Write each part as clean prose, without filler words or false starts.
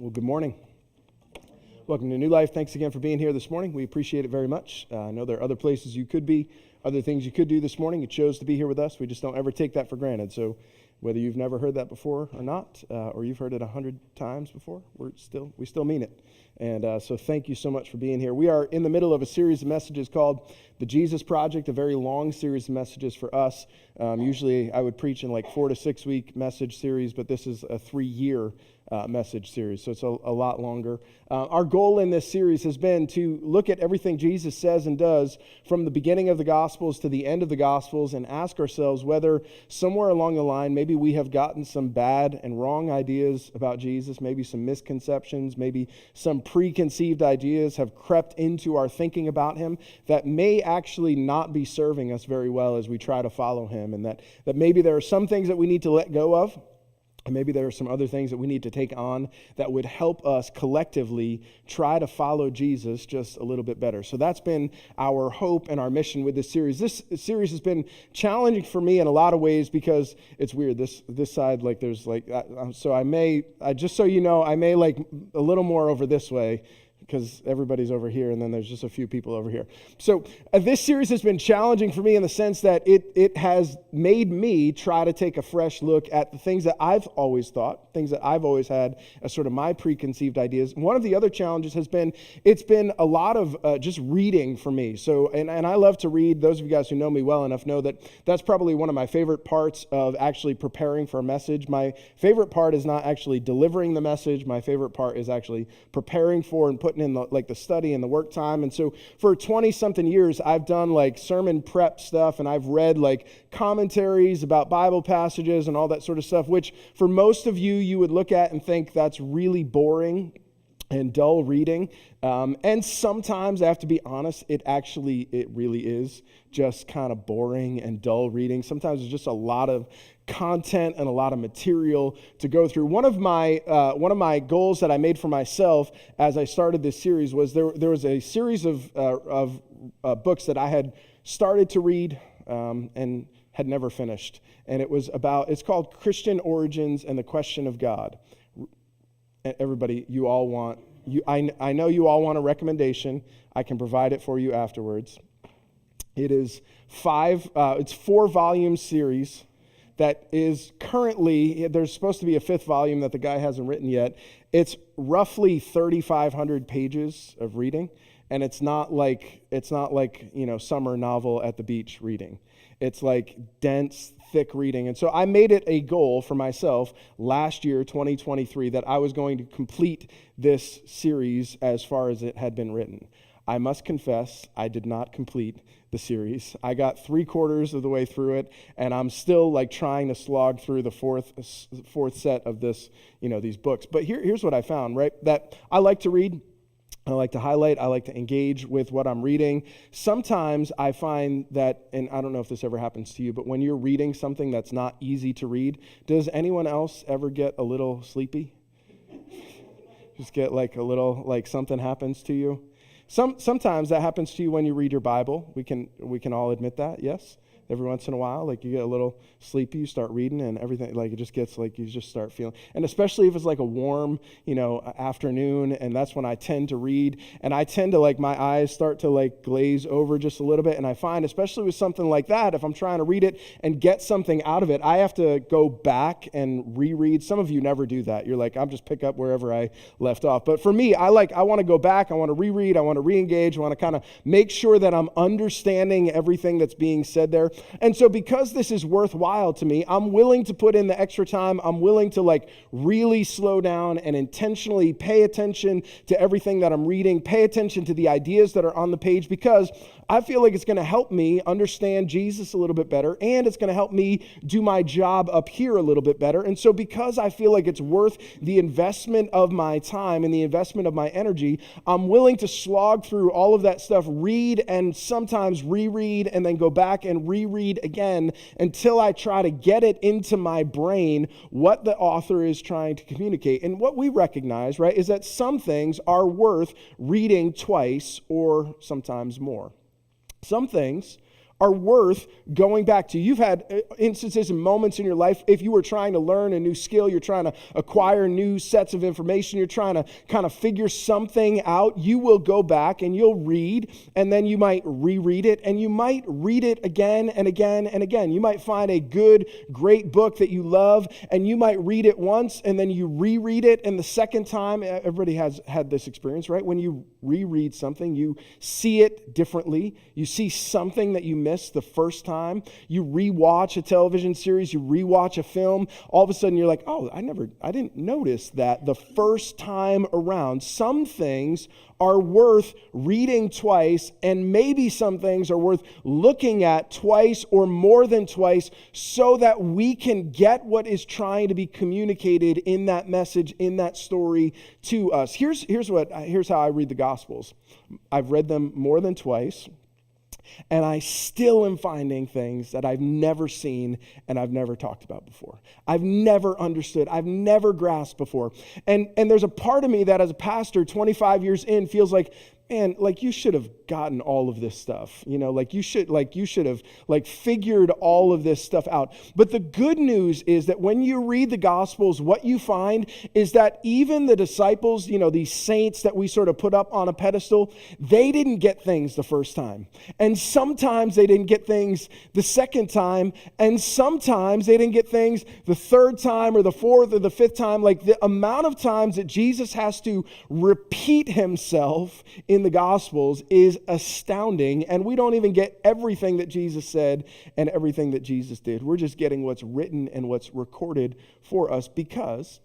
Well, good morning. Welcome to New Life. Thanks again for being here this morning. We appreciate it very much. I know there are other places you could be, other things you could do this morning. You chose to be here with us. We just don't ever take that for granted. So whether you've never heard that before or not, or you've heard it 100 times before, we still mean it. And so thank you so much for being here. We are in the middle of a series of messages called The Jesus Project, a very long series of messages for us. Usually I would preach in like 4 to 6 week message series, but this is a 3-year message series, so it's a lot longer. Our goal in this series has been to look at everything Jesus says and does from the beginning of the Gospels to the end of the Gospels and ask ourselves whether somewhere along the line maybe we have gotten some bad and wrong ideas about Jesus, maybe some misconceptions, maybe some preconceived ideas have crept into our thinking about him that may actually not be serving us very well as we try to follow him, and that maybe there are some things that we need to let go of. And maybe there are some other things that we need to take on that would help us collectively try to follow Jesus just a little bit better. So that's been our hope and our mission with this series. This series has been challenging for me in a lot of ways because it's weird. This side, like there's like, so I may like a little more over this way, because everybody's over here, and then there's just a few people over here. So this series has been challenging for me in the sense that it has made me try to take a fresh look at the things that I've always thought, things that I've always had as sort of my preconceived ideas. One of the other challenges has been, it's been a lot of just reading for me. So, and I love to read. Those of you guys who know me well enough know that that's probably one of my favorite parts of actually preparing for a message. My favorite part is not actually delivering the message. My favorite part is actually preparing for and putting in the study and the work time. And so for 20-something years, I've done like sermon prep stuff, and I've read like commentaries about Bible passages and all that sort of stuff, which for most of you would look at and think that's really boring and dull reading. And sometimes, I have to be honest, it really is just kind of boring and dull reading. Sometimes it's just a lot of content and a lot of material to go through. One of my goals that I made for myself as I started this series was there was a series of books that I had started to read and had never finished. And it's called Christian Origins and the Question of God. Everybody, I know you all want a recommendation. I can provide it for you afterwards. It is it's 4-volume series that is currently, there's supposed to be a 5th volume that the guy hasn't written yet. It's roughly 3,500 pages of reading, and it's not like summer novel at the beach reading. It's like dense, thick reading. And so I made it a goal for myself last year, 2023, that I was going to complete this series as far as it had been written. I must confess, I did not complete the series. I got 3/4 of the way through it, and I'm still like trying to slog through the fourth set of these books. But here's what I found, right? That I like to read. I like to highlight, I like to engage with what I'm reading. Sometimes I find that, and I don't know if this ever happens to you, but when you're reading something that's not easy to read, does anyone else ever get a little sleepy? Just get like a little, like something happens to you? Sometimes that happens to you when you read your Bible. We can all admit that, yes? Every once in a while, like you get a little sleepy, you start reading, and everything, like it just gets like you just start feeling. And especially if it's like a warm, afternoon, and that's when I tend to read, and I tend to like my eyes start to like glaze over just a little bit. And I find, especially with something like that, if I'm trying to read it and get something out of it, I have to go back and reread. Some of you never do that. You're like, I'll just pick up wherever I left off. But for me, I want to go back. I want to reread. I want to re-engage. I want to kind of make sure that I'm understanding everything that's being said there. And so because this is worthwhile to me, I'm willing to put in the extra time. I'm willing to like really slow down and intentionally pay attention to everything that I'm reading, pay attention to the ideas that are on the page, because I feel like it's going to help me understand Jesus a little bit better, and it's going to help me do my job up here a little bit better. And so because I feel like it's worth the investment of my time and the investment of my energy, I'm willing to slog through all of that stuff, read and sometimes reread, and then go back and reread again until I try to get it into my brain what the author is trying to communicate. And what we recognize, right, is that some things are worth reading twice or sometimes more. Some things are worth going back to. You've had instances and moments in your life, if you were trying to learn a new skill, you're trying to acquire new sets of information, you're trying to kind of figure something out, you will go back and you'll read, and then you might reread it, and you might read it again and again and again. You might find a good, great book that you love, and you might read it once, and then you reread it, and the second time, everybody has had this experience, right? When you reread something, you see it differently. You see something that you missed the first time. You rewatch a television series, you rewatch a film. All of a sudden you're like, oh, I didn't notice that the first time around. Some things are worth reading twice, and maybe some things are worth looking at twice or more than twice so that we can get what is trying to be communicated in that message, in that story to us. Here's how I read the Gospels. I've read them more than twice, and I still am finding things that I've never seen and I've never talked about before. I've never understood. I've never grasped before. And there's a part of me that as a pastor, 25 years in, feels like, man, like you should have gotten all of this stuff, like you should have figured all of this stuff out. But the good news is that when you read the Gospels, what you find is that even the disciples, these saints that we sort of put up on a pedestal, they didn't get things the first time. And sometimes they didn't get things the second time. And sometimes they didn't get things the third time or the fourth or the fifth time. Like the amount of times that Jesus has to repeat himself in the Gospels is astounding, and we don't even get everything that Jesus said and everything that Jesus did. We're just getting what's written and what's recorded for us, because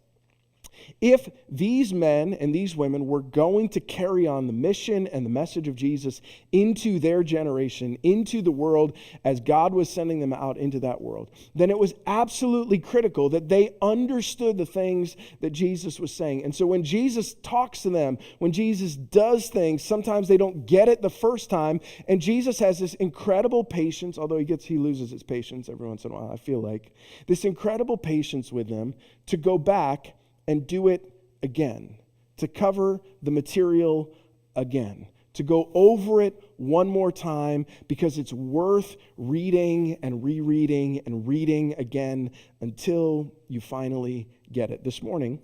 if these men and these women were going to carry on the mission and the message of Jesus into their generation, into the world as God was sending them out into that world, then it was absolutely critical that they understood the things that Jesus was saying. And so when Jesus talks to them, when Jesus does things, sometimes they don't get it the first time, and Jesus has this incredible patience, although he loses his patience every once in a while, I feel like, this incredible patience with them to go back and do it again, to cover the material again, to go over it one more time, because it's worth reading and rereading and reading again until you finally get it. This morning,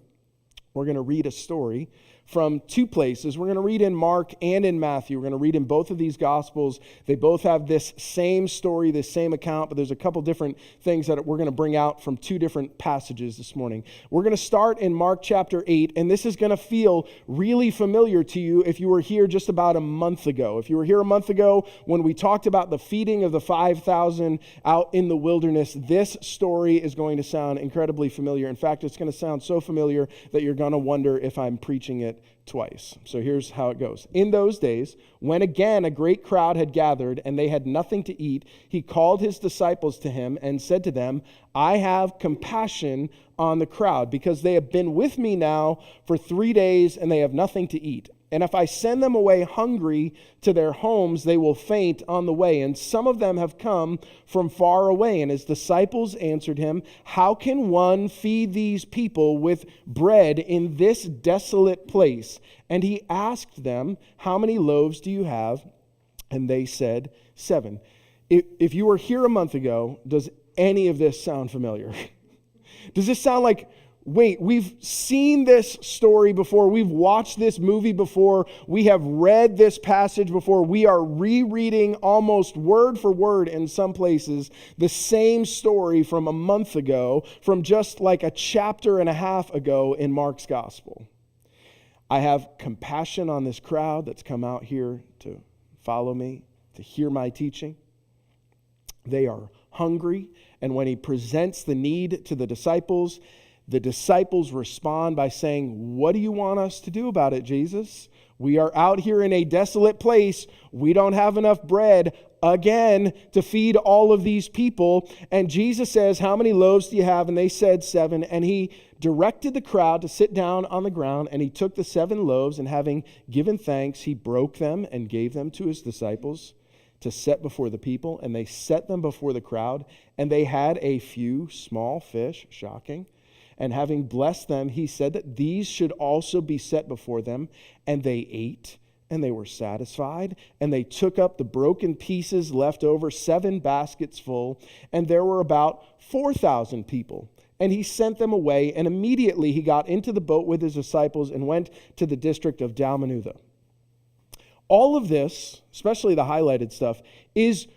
we're going to read a story from two places. We're going to read in Mark and in Matthew. We're going to read in both of these Gospels. They both have this same story, this same account, but there's a couple different things that we're going to bring out from two different passages this morning. We're going to start in Mark chapter 8, and this is going to feel really familiar to you if you were here just about a month ago. If you were here a month ago when we talked about the feeding of the 5,000 out in the wilderness, this story is going to sound incredibly familiar. In fact, it's going to sound so familiar that you're going to wonder if I'm preaching it twice. So here's how it goes. In those days, when again a great crowd had gathered and they had nothing to eat, he called his disciples to him and said to them, I have compassion on the crowd, because they have been with me now for 3 days and they have nothing to eat. And if I send them away hungry to their homes, they will faint on the way. And some of them have come from far away. And his disciples answered him, how can one feed these people with bread in this desolate place? And he asked them, how many loaves do you have? And they said, 7. If you were here a month ago, does any of this sound familiar? Does this sound like, wait, we've seen this story before. We've watched this movie before. We have read this passage before. We are rereading almost word for word in some places the same story from a month ago, from just like a chapter and a half ago in Mark's gospel. I have compassion on this crowd that's come out here to follow me, to hear my teaching. They are hungry, and when he presents the need to the disciples respond by saying, what do you want us to do about it, Jesus? We are out here in a desolate place. We don't have enough bread again to feed all of these people. And Jesus says, how many loaves do you have? And they said 7. And he directed the crowd to sit down on the ground, and he took the 7 loaves, and having given thanks, he broke them and gave them to his disciples to set before the people. And they set them before the crowd, and they had a few small fish, shocking. And having blessed them, he said that these should also be set before them. And they ate and they were satisfied, and they took up the broken pieces left over, 7 baskets full, and there were about 4,000 people. And he sent them away, and immediately he got into the boat with his disciples and went to the district of Dalmanutha. All of this, especially the highlighted stuff, is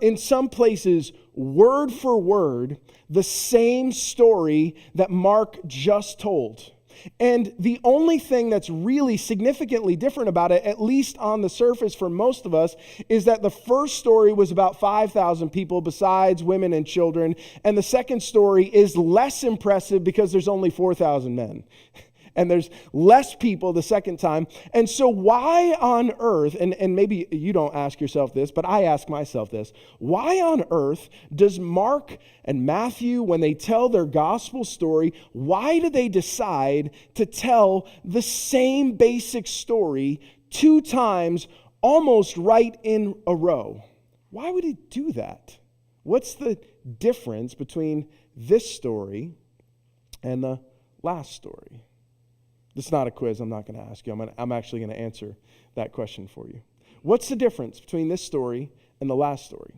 in some places word for word the same story that Mark just told. And the only thing that's really significantly different about it, at least on the surface for most of us, is that the first story was about 5,000 people besides women and children, and the second story is less impressive because there's only 4,000 men. And there's less people the second time. And so why on earth, and maybe you don't ask yourself this, but I ask myself this, why on earth does Mark and Matthew, when they tell their gospel story, why do they decide to tell the same basic story 2 times, almost right in a row? Why would he do that? What's the difference between this story and the last story? This is not a quiz. I'm not going to ask you. I'm actually going to answer that question for you. What's the difference between this story and the last story?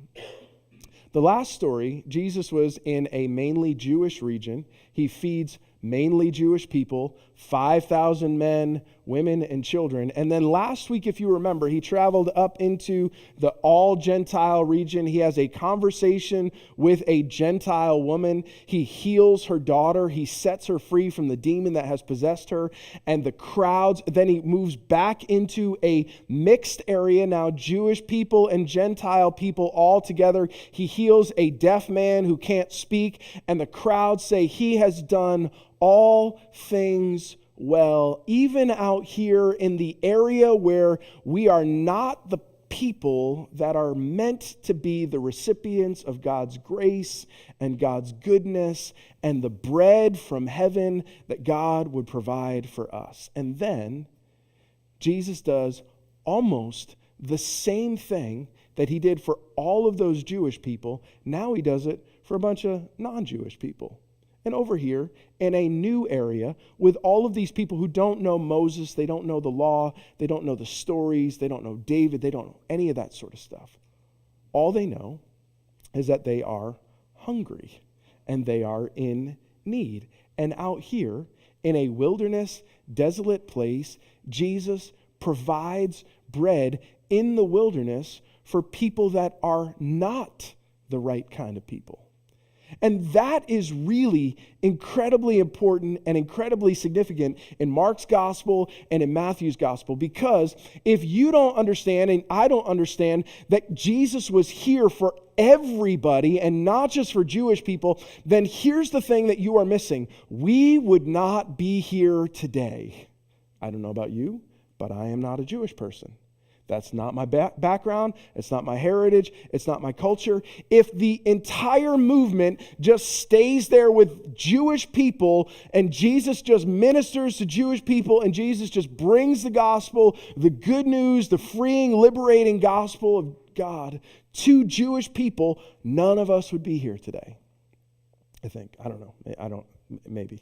The last story, Jesus was in a mainly Jewish region. He feeds mainly Jewish people, 5,000 men, women, and children. And then last week, if you remember, he traveled up into the all-Gentile region. He has a conversation with a Gentile woman. He heals her daughter. He sets her free from the demon that has possessed her. And the crowds, then he moves back into a mixed area, now Jewish people and Gentile people all together. He heals a deaf man who can't speak, and the crowds say he has done all things well, even out here in the area where we are not the people that are meant to be the recipients of God's grace and God's goodness and the bread from heaven that God would provide for us. And then Jesus does almost the same thing that he did for all of those Jewish people. Now he does it for a bunch of non-Jewish people. And over here, in a new area, with all of these people who don't know Moses, they don't know the law, they don't know the stories, they don't know David, they don't know any of that sort of stuff. All they know is that they are hungry and they are in need. And out here, in a wilderness, desolate place, Jesus provides bread in the wilderness for people that are not the right kind of people. And that is really incredibly important and incredibly significant in Mark's gospel and in Matthew's gospel, because if you don't understand, and I don't understand, that Jesus was here for everybody and not just for Jewish people, then here's the thing that you are missing. We would not be here today. I don't know about you, but I am not a Jewish person. That's not my background. It's not my heritage. It's not my culture. If the entire movement just stays there with Jewish people and Jesus just ministers to Jewish people and Jesus just brings the gospel, the good news, the freeing, liberating gospel of God to Jewish people, none of us would be here today. I think. I don't know. Maybe.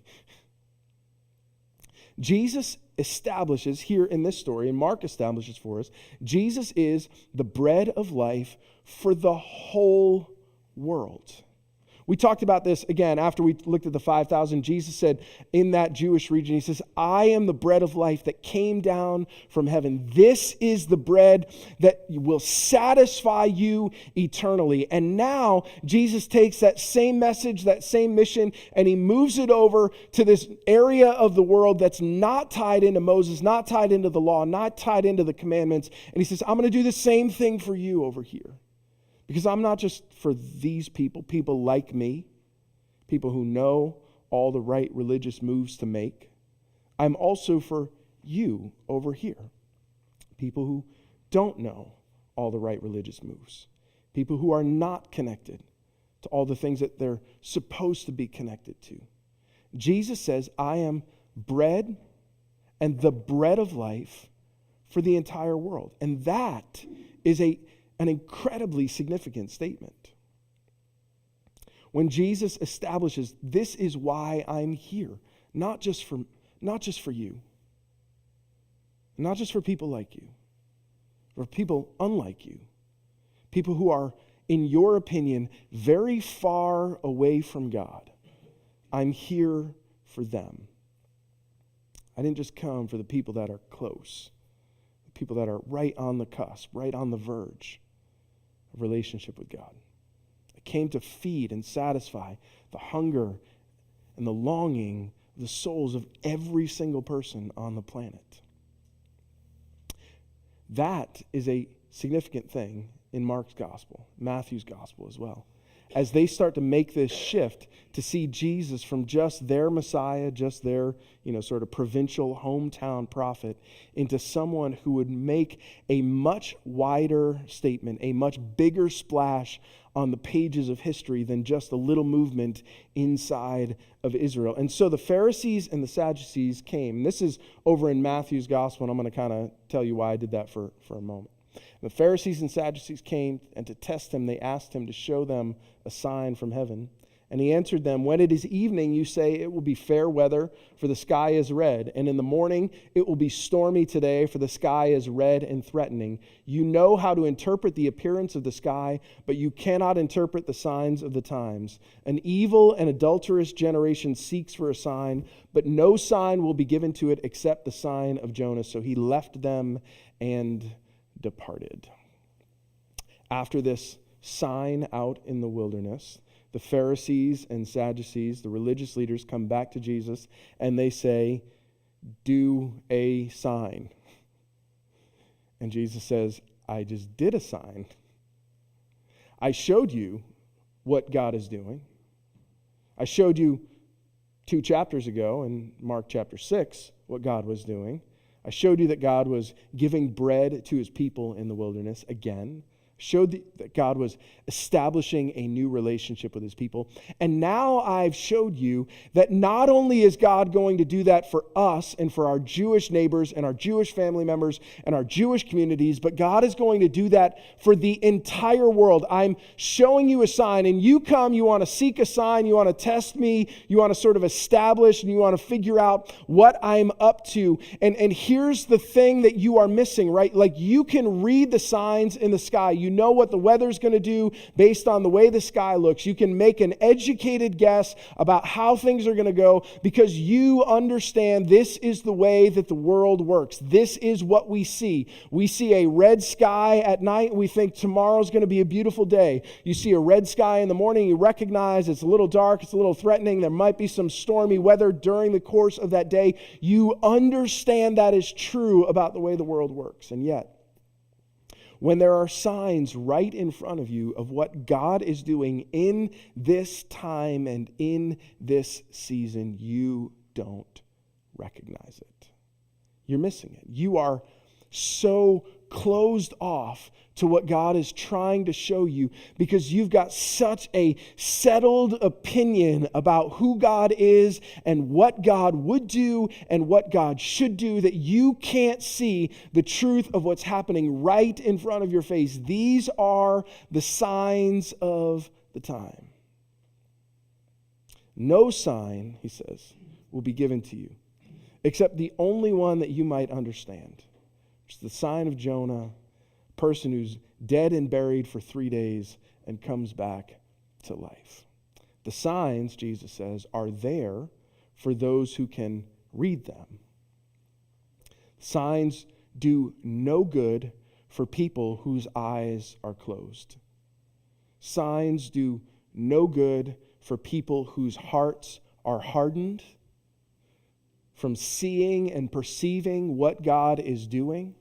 Jesus establishes here in this story, and Mark establishes for us, Jesus is the bread of life for the whole world. We talked about this again after we looked at the 5,000. Jesus said in that Jewish region, he says, I am the bread of life that came down from heaven. This is the bread that will satisfy you eternally. And now Jesus takes that same message, that same mission, and he moves it over to this area of the world that's not tied into Moses, not tied into the law, not tied into the commandments. And he says, I'm going to do the same thing for you over here. Because I'm not just for these people like me, people who know all the right religious moves to make. I'm also for you over here, people who don't know all the right religious moves, people who are not connected to all the things that they're supposed to be connected to. Jesus says, I am bread and the bread of life for the entire world. And that is an incredibly significant statement. When Jesus establishes, this is why I'm here, not just for you, not just for people like you, for people unlike you, people who are, in your opinion, very far away from God. I'm here for them. I didn't just come for the people that are close, the people that are right on the cusp, right on the verge of relationship with God. I came to feed and satisfy the hunger and the longing of the souls of every single person on the planet. That is a significant thing in Mark's gospel, Matthew's gospel as well. As they start to make this shift to see Jesus from just their Messiah, just their, sort of provincial hometown prophet, into someone who would make a much wider statement, a much bigger splash on the pages of history than just a little movement inside of Israel. And so the Pharisees and the Sadducees came. This is over in Matthew's gospel, and I'm going to kind of tell you why I did that for a moment. The Pharisees and Sadducees came, and to test him, they asked him to show them a sign from heaven. And he answered them, when it is evening, you say it will be fair weather, for the sky is red. And in the morning, it will be stormy today, for the sky is red and threatening. You know how to interpret the appearance of the sky, but you cannot interpret the signs of the times. An evil and adulterous generation seeks for a sign, but no sign will be given to it except the sign of Jonah. So he left them and departed. After this sign out in the wilderness, the Pharisees and Sadducees, the religious leaders, come back to Jesus and they say, do a sign. And Jesus says, I just did a sign. I showed you what God is doing. I showed you 2 chapters ago in Mark chapter 6 what God was doing. I showed you that God was giving bread to his people in the wilderness again. Showed that God was establishing a new relationship with his people. And now I've showed you that not only is God going to do that for us and for our Jewish neighbors and our Jewish family members and our Jewish communities, but God is going to do that for the entire world. I'm showing you a sign, and you come, you want to seek a sign, you want to test me, you want to sort of establish, and you want to figure out what I'm up to. And here's the thing that you are missing, right? Like, you can read the signs in the sky. You know what the weather's going to do based on the way the sky looks. You can make an educated guess about how things are going to go because you understand this is the way that the world works. This is what we see. We see a red sky at night, and we think tomorrow's going to be a beautiful day. You see a red sky in the morning, you recognize it's a little dark, it's a little threatening, there might be some stormy weather during the course of that day. You understand that is true about the way the world works. And yet, when there are signs right in front of you of what God is doing in this time and in this season, you don't recognize it. You're missing it. You are so closed off to what God is trying to show you because you've got such a settled opinion about who God is and what God would do and what God should do that you can't see the truth of what's happening right in front of your face. These are the signs of the time. No sign, he says, will be given to you except the only one that you might understand. It's the sign of Jonah, a person who's dead and buried for 3 days and comes back to life. The signs, Jesus says, are there for those who can read them. Signs do no good for people whose eyes are closed. Signs do no good for people whose hearts are hardened from seeing and perceiving what God is doing.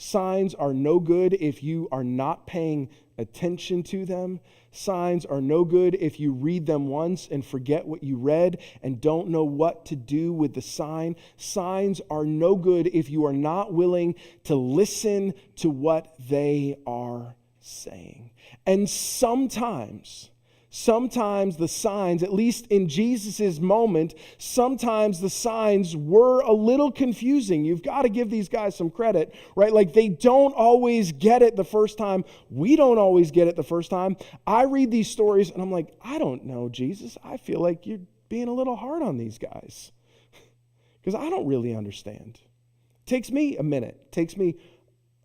Signs are no good if you are not paying attention to them. Signs are no good if you read them once and forget what you read and don't know what to do with the sign. Signs are no good if you are not willing to listen to what they are saying. And sometimes the signs, at least in Jesus' moment, sometimes the signs were a little confusing. You've got to give these guys some credit, right? Like, they don't always get it the first time. We don't always get it the first time. I read these stories and I'm like, I don't know, Jesus. I feel like you're being a little hard on these guys because I don't really understand. It takes me a minute. It takes me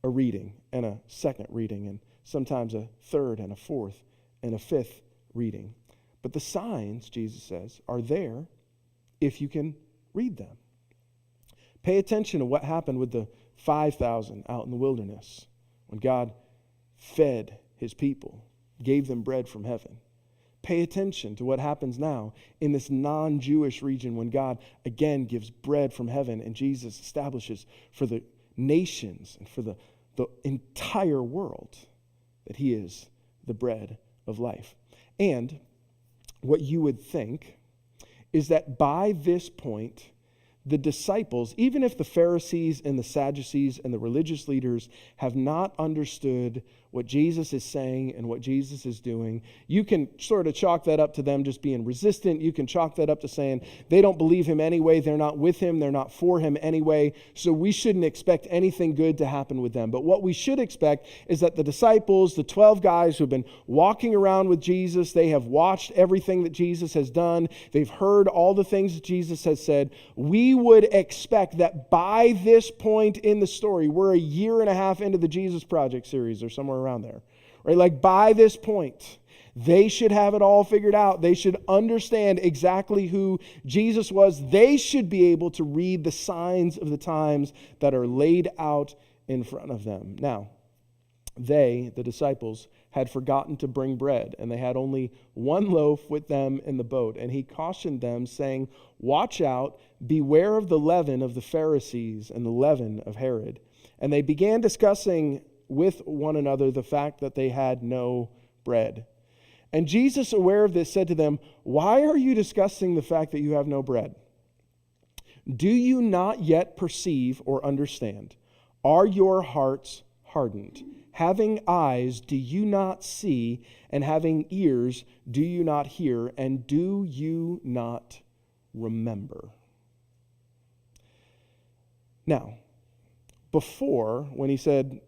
a reading and a second reading and sometimes a third and a fourth and a fifth reading. But the signs, Jesus says, are there if you can read them. Pay attention to what happened with the 5,000 out in the wilderness when God fed his people, gave them bread from heaven. Pay attention to what happens now in this non-Jewish region when God again gives bread from heaven and Jesus establishes for the nations and for the entire world that he is the bread of life. And what you would think is that by this point, the disciples, even if the Pharisees and the Sadducees and the religious leaders have not understood what Jesus is saying and what Jesus is doing, you can sort of chalk that up to them just being resistant. You can chalk that up to saying they don't believe him anyway. They're not with him. They're not for him anyway. So we shouldn't expect anything good to happen with them. But what we should expect is that the disciples, the 12 guys who have been walking around with Jesus, they have watched everything that Jesus has done. They've heard all the things that Jesus has said. We would expect that by this point in the story, we're a year and a half into the Jesus Project series or somewhere around there, right? Like by this point, they should have it all figured out. They should understand exactly who Jesus was. They should be able to read the signs of the times that are laid out in front of them. Now, they, the disciples, had forgotten to bring bread, and they had only one loaf with them in the boat. And he cautioned them, saying, "Watch out, beware of the leaven of the Pharisees and the leaven of Herod." And they began discussing with one another the fact that they had no bread. And Jesus, aware of this, said to them, "Why are you discussing the fact that you have no bread? Do you not yet perceive or understand? Are your hearts hardened? Having eyes, do you not see? And having ears, do you not hear? And do you not remember?" Now, before, when he said,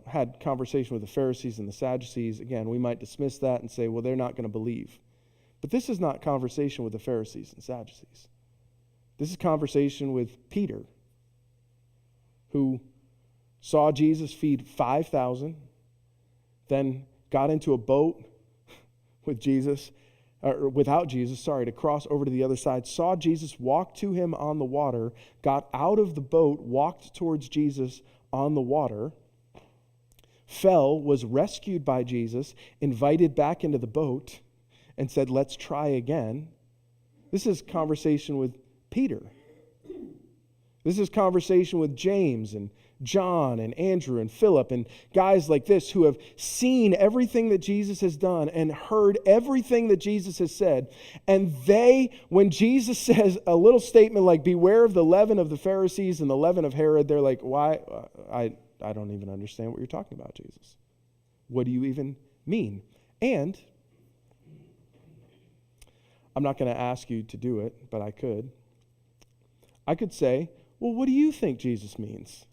had conversation with the Pharisees and the Sadducees, again, we might dismiss that and say, well, they're not going to believe. But this is not conversation with the Pharisees and Sadducees. This is conversation with Peter, who saw Jesus feed 5,000, then got into a boat with Jesus, or without Jesus, to cross over to the other side, saw Jesus walk to him on the water, got out of the boat, walked towards Jesus on the water, fell, was rescued by Jesus, invited back into the boat, and said, "Let's try again." This is conversation with Peter. This is conversation with James and John and Andrew and Philip and guys like this who have seen everything that Jesus has done and heard everything that Jesus has said. And they, when Jesus says a little statement like, "Beware of the leaven of the Pharisees and the leaven of Herod," they're like, "Why? I don't even understand what you're talking about, Jesus. What do you even mean?" And I'm not going to ask you to do it, but I could. I could say, "Well, what do you think Jesus means?"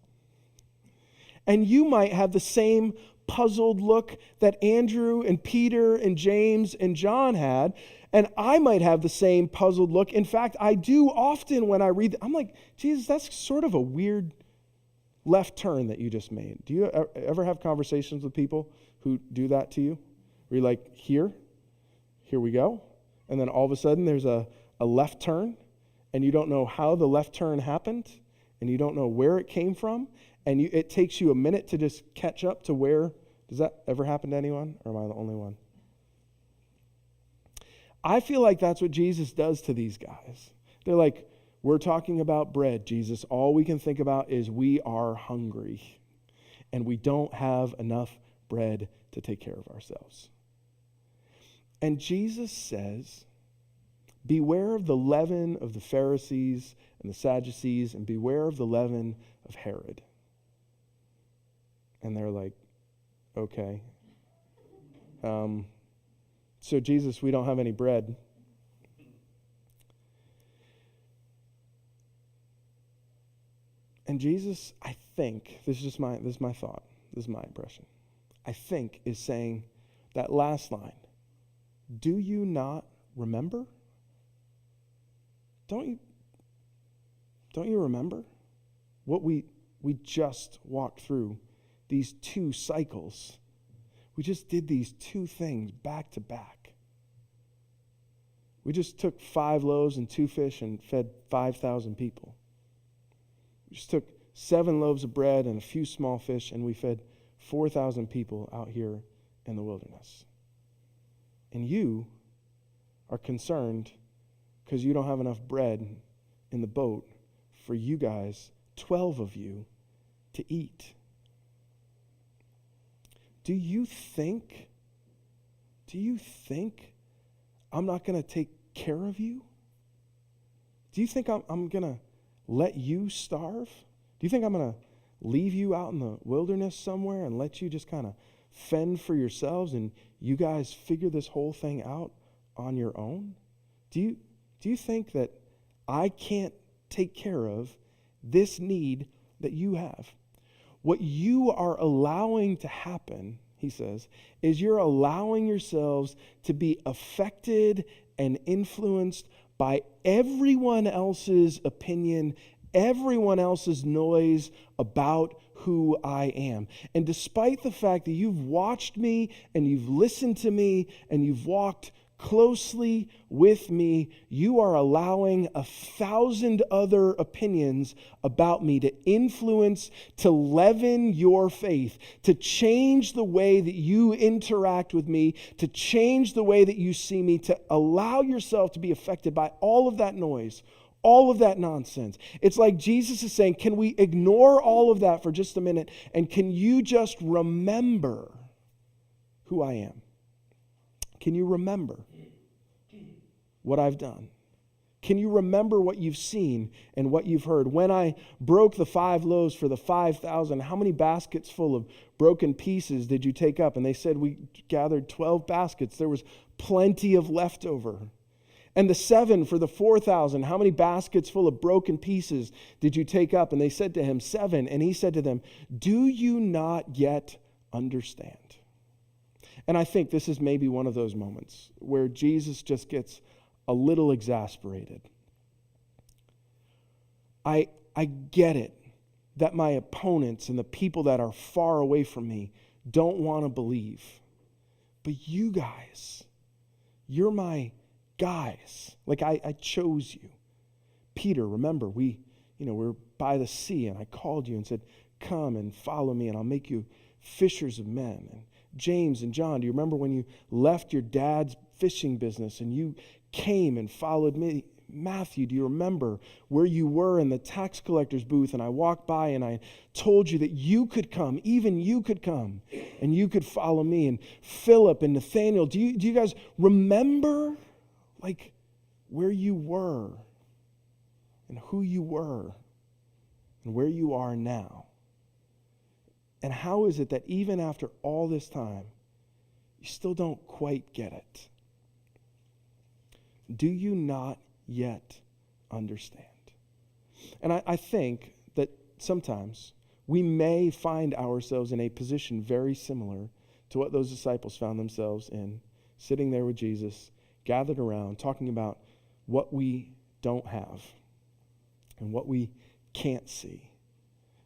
And you might have the same puzzled look that Andrew and Peter and James and John had, and I might have the same puzzled look. In fact, I do often when I read, I'm like, "Jesus, that's sort of a weird left turn that you just made." Do you ever have conversations with people who do that to you? Where you're like, here we go, and then all of a sudden there's a left turn, and you don't know how the left turn happened, and you don't know where it came from, and it takes you a minute to just catch up to where. Does that ever happen to anyone, or am I the only one? I feel like that's what Jesus does to these guys. They're like, "We're talking about bread, Jesus. All we can think about is we are hungry, and we don't have enough bread to take care of ourselves." And Jesus says, "Beware of the leaven of the Pharisees and the Sadducees, and beware of the leaven of Herod." And they're like, "Okay. So Jesus, we don't have any bread." And Jesus, I think, this is my thought, this is my impression, I think is saying that last line, "Do you not remember? Don't you remember what we just walked through these 2 cycles. We just did these 2 things back to back. We just took 5 loaves and 2 fish and fed 5,000 people. We just took 7 loaves of bread and a few small fish, and we fed 4,000 people out here in the wilderness. And you are concerned because you don't have enough bread in the boat for you guys, 12 of you, to eat. Do you think I'm not going to take care of you? Do you think I'm going to let you starve? Do you think I'm going to leave you out in the wilderness somewhere and let you just kind of fend for yourselves and you guys figure this whole thing out on your own? Do you think that I can't take care of this need that you have? What you are allowing to happen, he says, is you're allowing yourselves to be affected and influenced by everyone else's opinion, everyone else's noise about who I am. And despite the fact that you've watched me and you've listened to me and you've walked closely with me, you are allowing 1,000 other opinions about me to influence, to leaven your faith, to change the way that you interact with me, to change the way that you see me, to allow yourself to be affected by all of that noise, all of that nonsense. It's like Jesus is saying, can we ignore all of that for just a minute, and can you just remember who I am? Can you remember what I've done? Can you remember what you've seen and what you've heard? When I broke the 5 loaves for the 5,000, how many baskets full of broken pieces did you take up? And they said, we gathered 12 baskets. There was plenty of leftover. And the 7 for the 4,000, how many baskets full of broken pieces did you take up? And they said to him, 7. And he said to them, do you not yet understand? And I think this is maybe one of those moments where Jesus just gets a little exasperated. I get it that my opponents and the people that are far away from me don't want to believe. But you guys, you're my guys. Like I chose you. Peter, remember, we're by the sea and I called you and said, come and follow me and I'll make you fishers of men. And James and John, do you remember when you left your dad's fishing business and you came and followed me? Matthew, do you remember where you were in the tax collector's booth and I walked by and I told you that you could come, even you could come, and you could follow me? And Philip and Nathaniel, do you guys remember like where you were and who you were and where you are now? And how is it that even after all this time, you still don't quite get it? Do you not yet understand? And I think that sometimes we may find ourselves in a position very similar to what those disciples found themselves in, sitting there with Jesus, gathered around, talking about what we don't have and what we can't see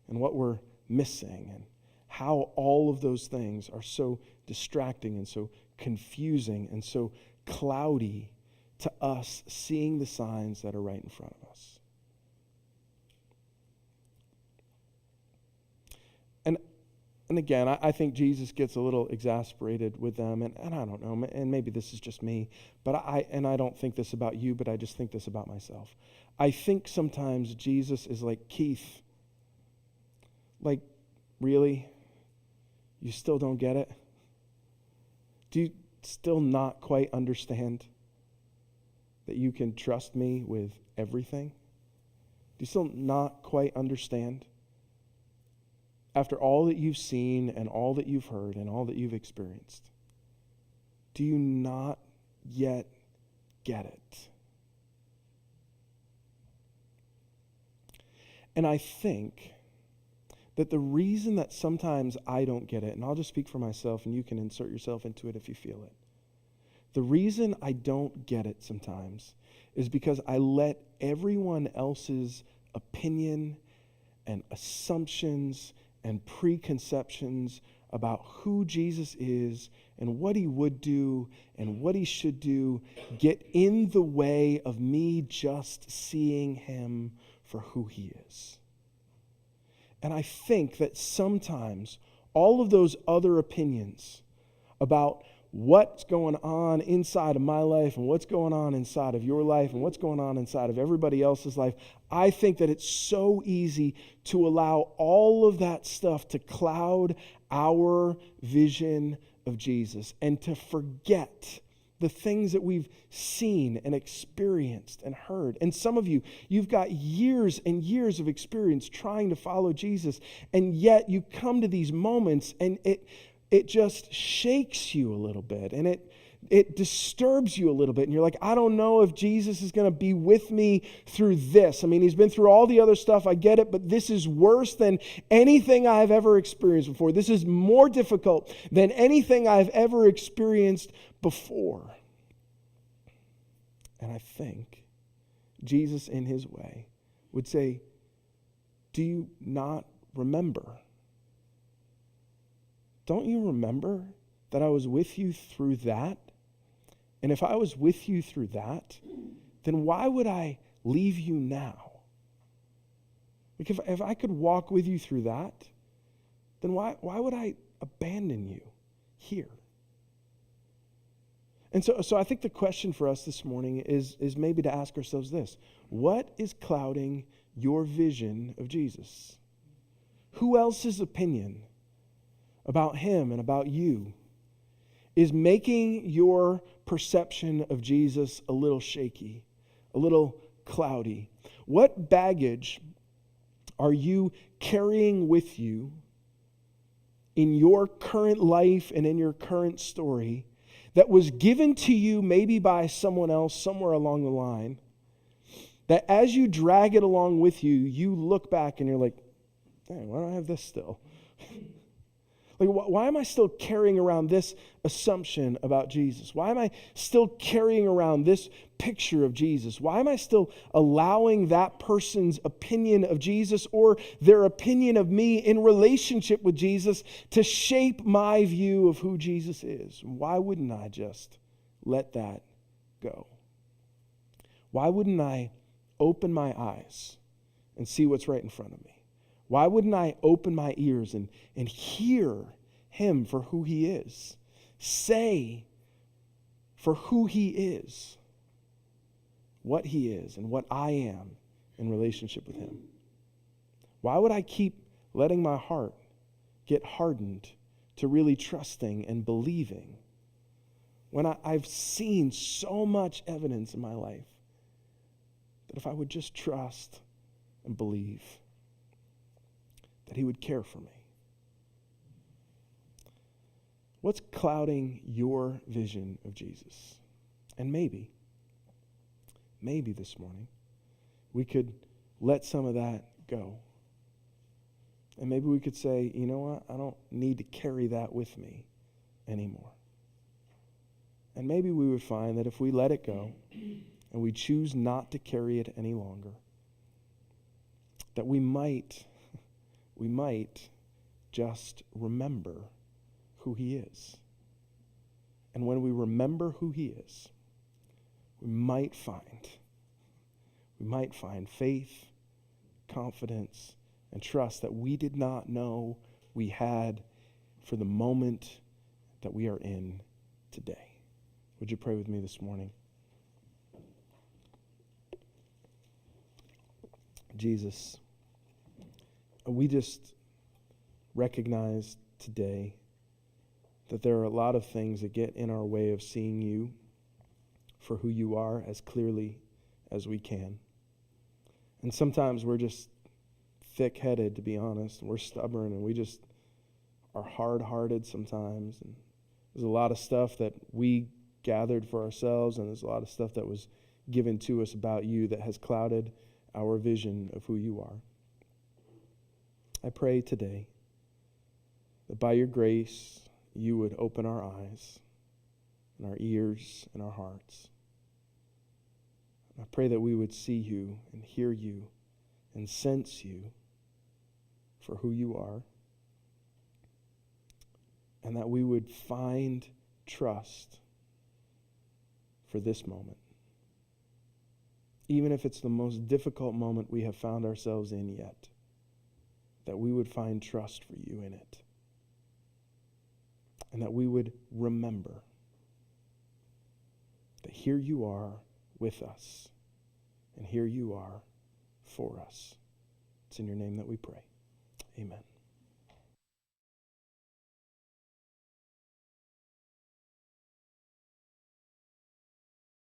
and what we're missing and how all of those things are so distracting and so confusing and so cloudy to us seeing the signs that are right in front of us. And again, I think Jesus gets a little exasperated with them, and I don't know, and maybe this is just me, but I don't think this about you, but I just think this about myself. I think sometimes Jesus is like, Keith, like, really? You still don't get it? Do you still not quite understand that you can trust me with everything? Do you still not quite understand? After all that you've seen and all that you've heard and all that you've experienced, do you not yet get it? And I think that the reason that sometimes I don't get it, and I'll just speak for myself and you can insert yourself into it if you feel it. The reason I don't get it sometimes is because I let everyone else's opinion and assumptions and preconceptions about who Jesus is and what he would do and what he should do get in the way of me just seeing him for who he is. And I think that sometimes all of those other opinions about what's going on inside of my life and what's going on inside of your life and what's going on inside of everybody else's life, I think that it's so easy to allow all of that stuff to cloud our vision of Jesus and to forget the things that we've seen and experienced and heard. And some of you, you've got years and years of experience trying to follow Jesus, and yet you come to these moments and it just shakes you a little bit, and it disturbs you a little bit, and you're like, I don't know if Jesus is going to be with me through this. I mean, he's been through all the other stuff, I get it, but this is worse than anything I've ever experienced before. This is more difficult than anything I've ever experienced before. And I think Jesus, in his way, would say, do you not remember? Don't you remember that I was with you through that? And if I was with you through that, then why would I leave you now? Like if I could walk with you through that, then why would I abandon you here? And so I think the question for us this morning is maybe to ask ourselves this: what is clouding your vision of Jesus? Who else's opinion about him and about you is making your perception of Jesus a little shaky, a little cloudy? What baggage are you carrying with you in your current life and in your current story that was given to you maybe by someone else somewhere along the line, that as you drag it along with you, you look back and you're like, dang, why don't I have this still? Like, why am I still carrying around this assumption about Jesus? Why am I still carrying around this picture of Jesus? Why am I still allowing that person's opinion of Jesus or their opinion of me in relationship with Jesus to shape my view of who Jesus is? Why wouldn't I just let that go? Why wouldn't I open my eyes and see what's right in front of me? Why wouldn't I open my ears and hear him for who he is? Say for who he is, what he is, and what I am in relationship with him. Why would I keep letting my heart get hardened to really trusting and believing when I've seen so much evidence in my life that if I would just trust and believe, that he would care for me? What's clouding your vision of Jesus? And maybe this morning, we could let some of that go. And maybe we could say, you know what? I don't need to carry that with me anymore. And maybe we would find that if we let it go and we choose not to carry it any longer, that we might just remember who he is. And when we remember who he is, we might find faith, confidence, and trust that we did not know we had for the moment that we are in today. Would you pray with me this morning? Jesus, we just recognize today that there are a lot of things that get in our way of seeing you for who you are as clearly as we can. And sometimes we're just thick-headed, to be honest. We're stubborn, and we just are hard-hearted sometimes. And there's a lot of stuff that we gathered for ourselves, and there's a lot of stuff that was given to us about you that has clouded our vision of who you are. I pray today that by your grace, you would open our eyes and our ears and our hearts. I pray that we would see you and hear you and sense you for who you are, and that we would find trust for this moment. Even if it's the most difficult moment we have found ourselves in yet, that we would find trust for you in it. And that we would remember that here you are with us, and here you are for us. It's in your name that we pray. Amen.